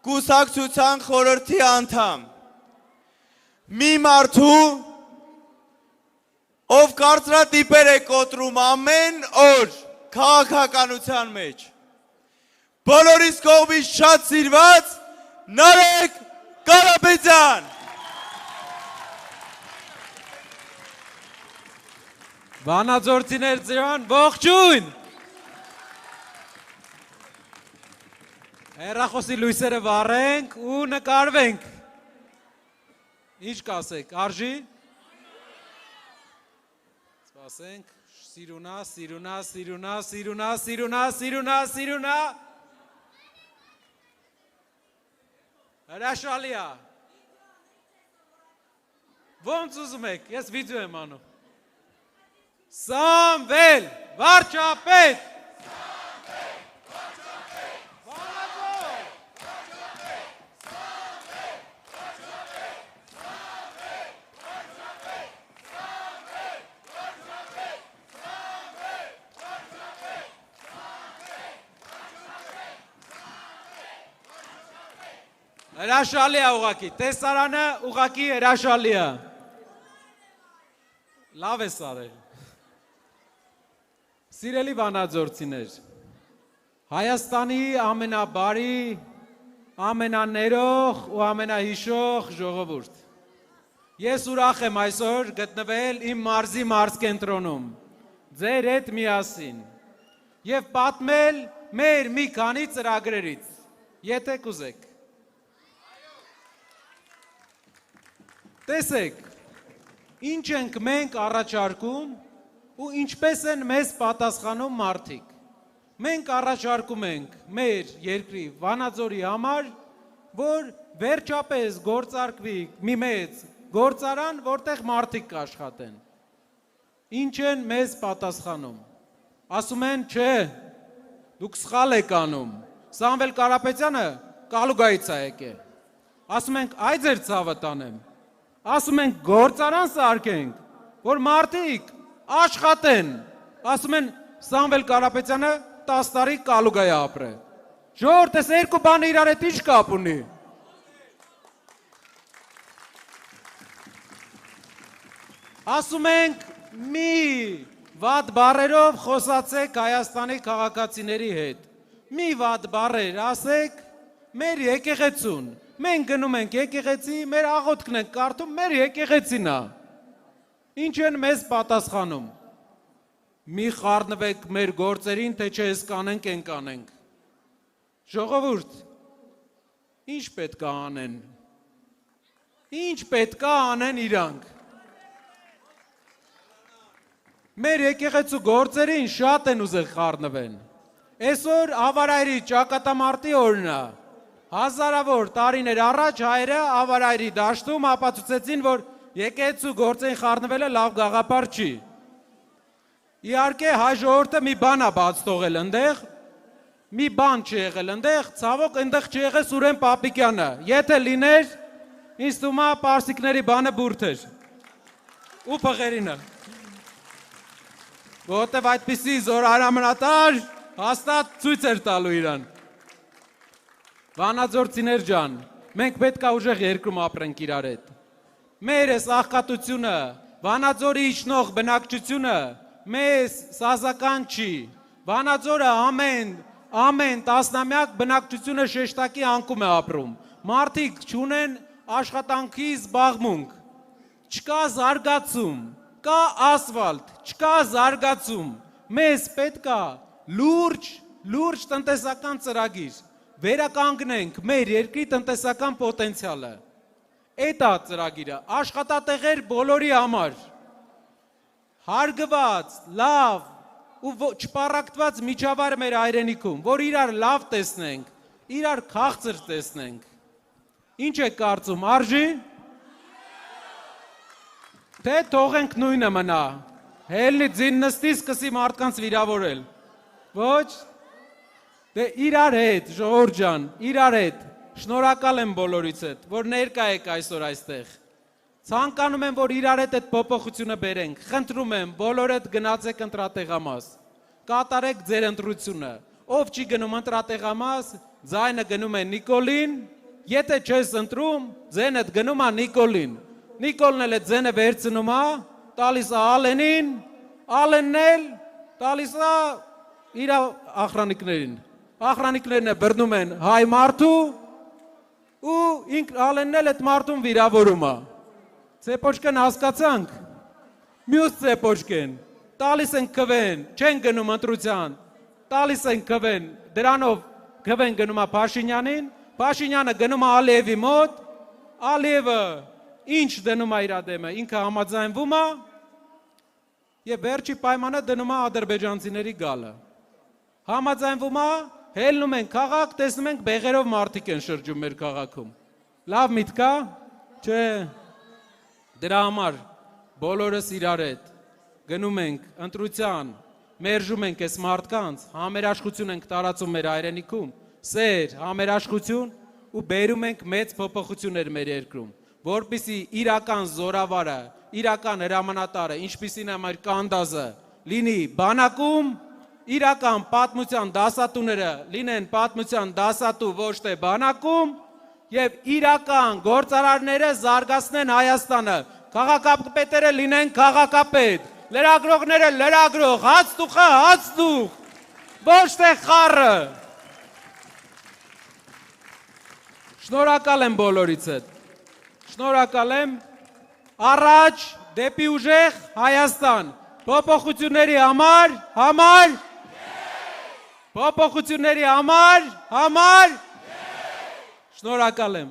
կուսակցության խորհրդի անդամ։ Մի մարդու, ով կարծրատիպեր է կոտրում ամեն օր քաղաքականության մեջ։ Բոլորիս կողմից շատ սիրված Նարեկ Կարապետյան։ Վանաձորցիներ ձեան, ողջույն։ Հեռախոսի լույսերը վառենք ու նկարվենք։ Ինչ կասեք, արժի։ Սպասենք, սիրունա։ Հրաշալի է։ Ոնց ուզում եք, ես վիդեո եմ անում։ Սամվել վարչապետ։ Հրաշալի է ուղակի, տեսարանը ուղակի հրաշալի է։ Լավ ես արել։ Սիրելի վանաձորցիներ, Հայաստանի ամենաբարի, ամենաներող ու ամենահիշող ժողովուրդ։ Ես ուրախ եմ այսօր գտնվել իմ մարզի մարզկենտրոնում, ձեր հետ միասին, և պատմել մեր մի քանի ծրագրերից, եթե կուզեք։ Տեսեք, ինչ ենք մենք առաջարկում ու ինչպես են մեզ պատասխանում մարդիկ։ Մենք առաջարկում ենք մեր երկրի Վանաձորի համար, որ վերջապես գործարկվի մի մեծ գործարան, որտեղ մարդիկ կաշխատեն։ Ինչ են մեզ պատասխանում։ Ասում են, չէ, դուք սխալ եք անում։ Սամվել Կարապետյանը Կալուգայից է եկել։ Ասում ենք, այ ձեր ցավը տանեմ։ Ասում ենք գործարան սարքենք, որ մարդիկ աշխատեն, ասում են Սամվել Կարապետյանը 10 տարի Կալուգայ ապրե։ Ժողովուրդ, այս երկու բանը իրար հետ ինչ կապ ունի։ Ասում ենք մի վատ բառերով խոսացեք Հայաստանի քաղաքացիների հետ։ Մի վատ բառեր ասեք մեր եկեղեցուն։ Մենք գնում ենք եկեղեցի, մեր աղոթքն ենք կարդում, մեր եկեղեցին է։ Ինչ են մեզ պատասխանում։ Մի խառնվեք մեր գործերին, թե չէ ես կանենք, են կանենք։ Ժողովուրդ, ինչ պետք է անեն։ Ինչ պետք է անեն իրանք։ Մեր եկեղեցու գործերին շատ են ուզել խառնվեն։ Այսօր Ավարայրի ճակատամարտի օրն է։ Հազարավոր տարիներ առաջ հայերը Ավարայրի դաշտում ապացուցեցին, որ եկեղեցու գործին խառնվելը լավ գաղափար չի։ Իհարկե հայ ժողովուրդը մի բան է բաց թողել ընդեղ, մի բան չի եղել ընդեղ, ցավոք ընդեղ չի եղել Սուրեն Պապիկյանը։ Եթե լիներ, ինձ թվում է պարսիկների բանը բուրդ էր։ Ու փղերինը։ Որտեվ այդպիսի զորահրամանատար հաստատ ցույց էր տալու իրան։ Վանաձորցիներ ջան, մենք պետք է ուժեղ երկրում ապրենք իրար հետ։ Մեր այս աղքատությունը, Վանաձորի իջնող բնակչությունը մեզ սազական չի։ Վանաձորը ամեն տասնամյակ բնակչությունը շեշտակի անկում է ապրում։ Մարդիկ չունեն աշխատանքի զբաղմունք։ Չկա զարգացում, կա ասֆալտ, չկա զարգացում։ Մեզ պետք է լուրջ տնտեսական ծրագիր։ Վերականգնենք մեր երկրի տնտեսական պոտենցիալը։ Էդ է ծրագիրը, աշխատատեղեր բոլորի համար։ Հարգված, լավ ու չպառակտված միջավայր մեր հայրենիքում, որ իրար լավ տեսնենք, իրար քաղցր տեսնենք։ Ինչ եք կարծում, արժի։ Թե թողենք նույնը մնա, հելնի ձին նստի սկսի մարդկանց վիրավորել։ Ոչ, դե իրար հետ, ժողովուրդ ջան, իրար հետ, շնորհակալ եմ բոլորից հետ, որ ներկա եք այսօր այստեղ։ Ցանկանում եմ, որ իրար հետ այդ փոփոխությունը բերենք, խնդրում եմ, բոլոր հետ գնացեք ընտրատեղամաս, կատարեք ձեր ընտրությունը, ով չի գնում ընտրատեղամաս, ձայնը գնում է Նիկոլին, եթե չես ընտրում, ձենդ գնում է Նիկոլին։ Նիկոլն էլ է ձենը վերցնում է, տալիս է Ալենին, Ալենն էլ տալիս է իր ախրանիկներին։ Ախրանիկներն է բռնում են հայ մարդու ու ինք Ալենն էլ այդ մարդուն վիրավորում է։ Ցեպոչկան հասկացանք։ Մյուս ցեպոչկեն տալիս են քվեն, չեն գնում ընտրության, տալիս են քվեն, դրանով քվեն գնում է Փաշինյանին, Փաշինյանը գնում է Ալիևի մոտ, Ալիևը ինչ դնում է իր դեմը, ինքը համաձայնվում է եւ վերջի պայմանը դնում է ադրբեջանցիների գալը։ Համաձայնվում է, հելնում են քաղաք, տեսնում ենք բեղերով մարդիկ են շրջում մեր քաղաքում։ Լավ միտք է, չէ։ Դրա համար բոլորս իրար հետ գնում ենք ընտրության, մերժում ենք այս մարդկանց, համերաշխություն ենք տարածում մեր հայրենիքում, սեր, համերաշխություն ու բերում ենք մեծ փոփոխություններ մեր երկրում, որպեսզի իրական զորավարը, իրական հրամանատարը, ինչպիսին է մեր Կանդազը, լինի բանակում, իրական պատմության դասատուները լինեն պատմության դասատու ոչ թե բանակում եւ իրական գործարարները զարգացնեն Հայաստանը, քաղաքապետերը լինեն քաղաքապետ, լրագրողները լրագրող, հացտուխը հացտուխ, ոչ թե խառը։ Շնորհակալ եմ բոլորից հետ։ Շնորհակալ եմ, առաջ դեպի ուժեղ Հայաստան, փոփոխությունների համար, փոփոխությունների համար, շնորհակալ եմ։